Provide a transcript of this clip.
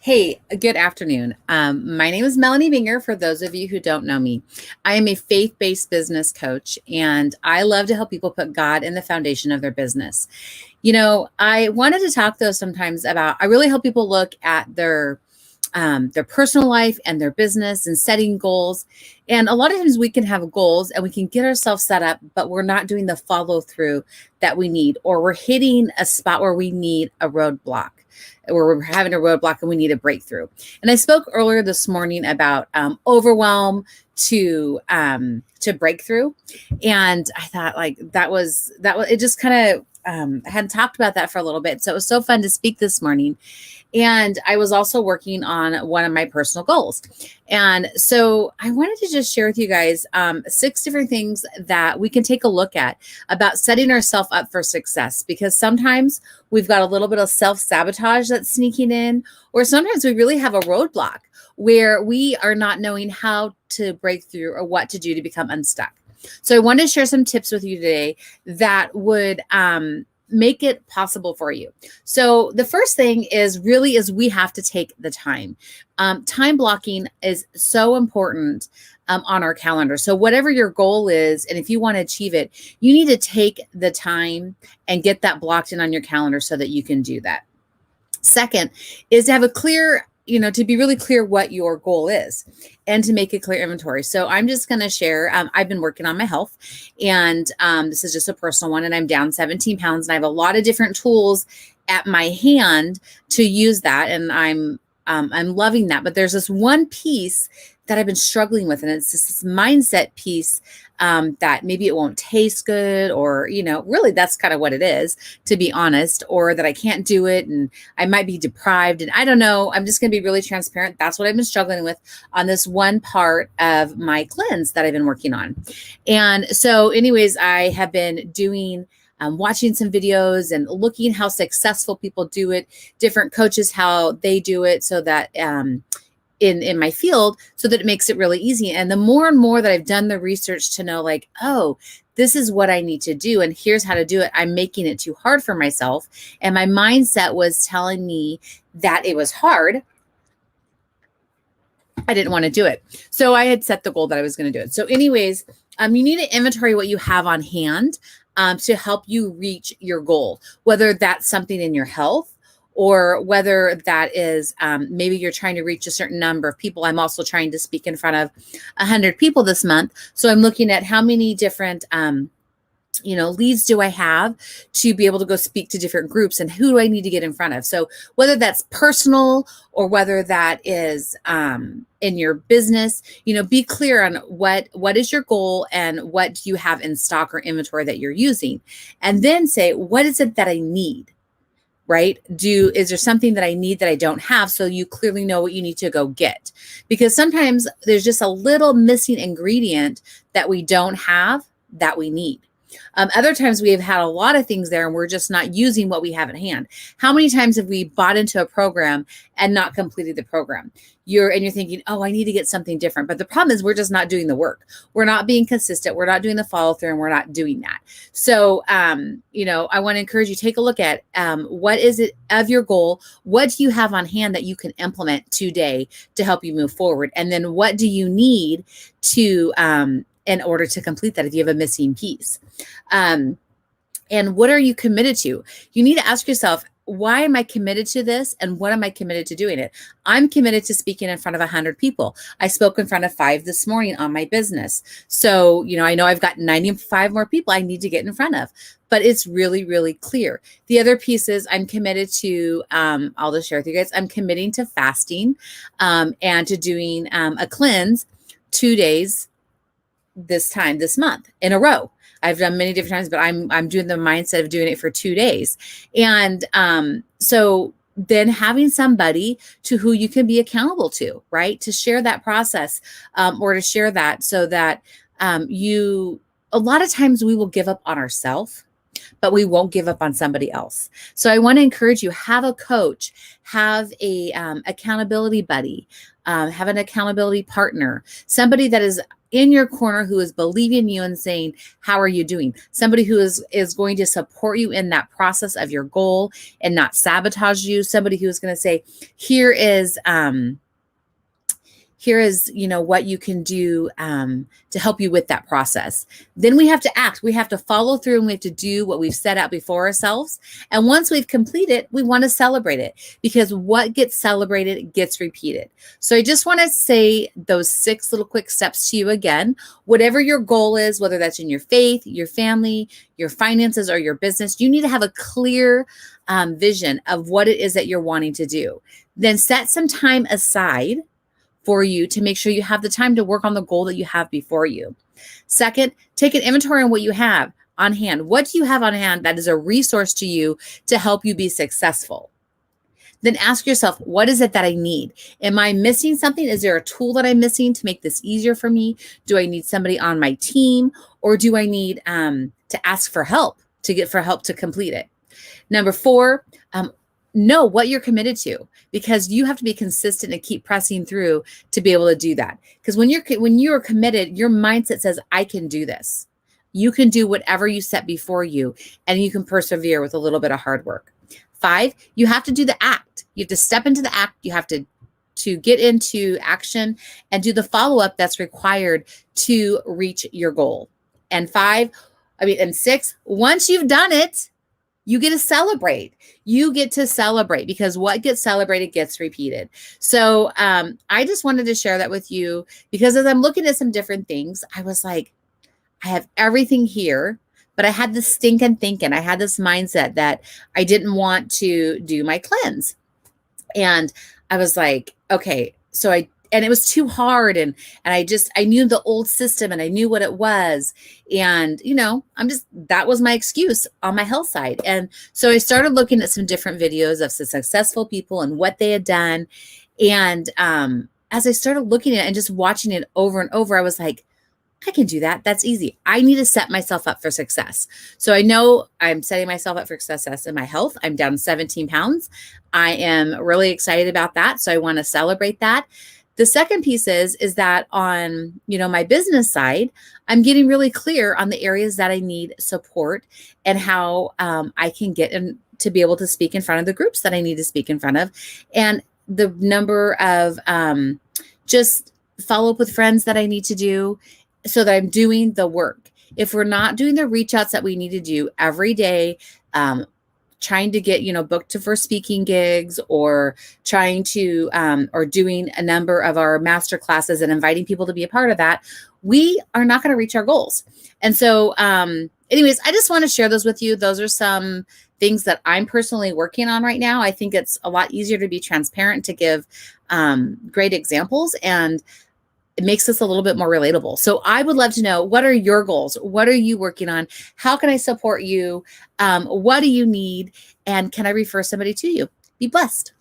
Hey, good afternoon. My name is Melanie Binger. For those of you who don't know me, I am a faith based business coach, and I love to help people put God in the foundation of their business. I wanted to talk though sometimes about, I really help people look at their personal life and their business and setting goals. And a lot of times we can have goals and we can get ourselves set up, but we're not doing the follow through that we need, or we're hitting a spot where we need a roadblock, where we're having a roadblock and we need a breakthrough. And I spoke earlier this morning about overwhelm to breakthrough, and I thought like that was it. Just kind of I hadn't talked about that for a little bit, so it was so fun to speak this morning. And I was also working on one of my personal goals. And so I wanted to just share with you guys 6 different things that we can take a look at about setting ourselves up for success. Because sometimes we've got a little bit of self sabotage that's sneaking in, or sometimes we really have a roadblock where we are not knowing how to break through or what to do to become unstuck. So I want to share some tips with you today that would make it possible for you. So the first thing is we have to take the time. Time blocking is so important on our calendar. So whatever your goal is, and if you want to achieve it, you need to take the time and get that blocked in on your calendar so that you can do that. Second is to have a clear, to be really clear what your goal is and to make a clear inventory. So I'm just going to share, I've been working on my health, and this is just a personal one, and I'm down 17 pounds, and I have a lot of different tools at my hand to use that. And I'm loving that. But there's this one piece that I've been struggling with, and it's just this mindset piece that maybe it won't taste good, or, really that's kind of what it is, to be honest, or that I can't do it and I might be deprived. And I don't know. I'm just going to be really transparent. That's what I've been struggling with on this one part of my cleanse that I've been working on. And so, anyways, I have been doing watching some videos and looking how successful people do it, different coaches, how they do it, so that in my field, so that it makes it really easy. And the more and more that I've done the research to know, like, oh, this is what I need to do, and here's how to do it, I'm making it too hard for myself. And my mindset was telling me that it was hard. I didn't want to do it. So I had set the goal that I was going to do it. So anyways, you need to inventory what you have on hand to help you reach your goal, whether that's something in your health, or whether that is maybe you're trying to reach a certain number of people. I'm also trying to speak in front of 100 people this month. So I'm looking at how many different leads do I have to be able to go speak to different groups, and who do I need to get in front of? So whether that's personal or whether that is in your business, be clear on what is your goal and what do you have in stock or inventory that you're using, and then say, what is it that I need? Right? Is there something that I need that I don't have? So you clearly know what you need to go get, because sometimes there's just a little missing ingredient that we don't have that we need. Other times we have had a lot of things there and we're just not using what we have at hand. How many times have we bought into a program and not completed the program? You're thinking, oh, I need to get something different. But the problem is we're just not doing the work. We're not being consistent. We're not doing the follow through, and we're not doing that. So, I want to encourage you, take a look at what is it of your goal? What do you have on hand that you can implement today to help you move forward? And then what do you need to, in order to complete that, if you have a missing piece? And what are you committed to? You need to ask yourself, why am I committed to this? And what am I committed to doing it? I'm committed to speaking in front of 100 people. I spoke in front of 5 this morning on my business. So, I know I've got 95 more people I need to get in front of, but it's really, really clear. The other piece is I'm committed to, I'll just share with you guys, I'm committing to fasting and to doing a cleanse 2 days this month in a row. I've done many different times, but I'm doing the mindset of doing it for 2 days. And so then having somebody to who you can be accountable to, right? To share that process or to share that, so that a lot of times we will give up on ourselves, but we won't give up on somebody else. So I want to encourage you, have a coach, have a accountability buddy, have an accountability partner, somebody that is in your corner who is believing you and saying, how are you doing? Somebody who is going to support you in that process of your goal and not sabotage you. Somebody who is going to say, here is, what you can do to help you with that process. Then we have to act. We have to follow through, and we have to do what we've set out before ourselves. And once we've completed, we want to celebrate it, because what gets celebrated gets repeated. So I just want to say those 6 little quick steps to you again. Whatever your goal is, whether that's in your faith, your family, your finances, or your business, you need to have a clear vision of what it is that you're wanting to do. Then set some time aside for you to make sure you have the time to work on the goal that you have before you. Second, take an inventory on what you have on hand. What do you have on hand that is a resource to you to help you be successful? Then ask yourself, what is it that I need? Am I missing something? Is there a tool that I'm missing to make this easier for me? Do I need somebody on my team? Or do I need to ask for help, to complete it? Number 4, know what you're committed to, because you have to be consistent and keep pressing through to be able to do that. Because when you're committed, your mindset says, I can do this. You can do whatever you set before you, and you can persevere with a little bit of hard work. 5, you have to do the act. You have to step into the act. You have to get into action and do the follow-up that's required to reach your goal. And 6, once you've done it, you get to celebrate. You get to celebrate, because what gets celebrated gets repeated. So I just wanted to share that with you, because as I'm looking at some different things, I was like, I have everything here, but I had this stinking thinking. I had this mindset that I didn't want to do my cleanse. And I was like, okay, and it was too hard. And I knew the old system, and I knew what it was. And, that was my excuse on my health side. And so I started looking at some different videos of some successful people and what they had done. And as I started looking at it and just watching it over and over, I was like, I can do that. That's easy. I need to set myself up for success. So I know I'm setting myself up for success in my health. I'm down 17 pounds. I am really excited about that. So I want to celebrate that. The second piece is that on, my business side, I'm getting really clear on the areas that I need support and how I can get in to be able to speak in front of the groups that I need to speak in front of, and the number of just follow up with friends that I need to do, so that I'm doing the work. If we're not doing the reach outs that we need to do every day, trying to get, booked for speaking gigs, or trying to, or doing a number of our master classes and inviting people to be a part of that, we are not going to reach our goals. And so, anyways, I just want to share those with you. Those are some things that I'm personally working on right now. I think it's a lot easier to be transparent, to give great examples, and it makes us a little bit more relatable. So I would love to know, what are your goals? What are you working on? How can I support you? What do you need? And can I refer somebody to you? Be blessed.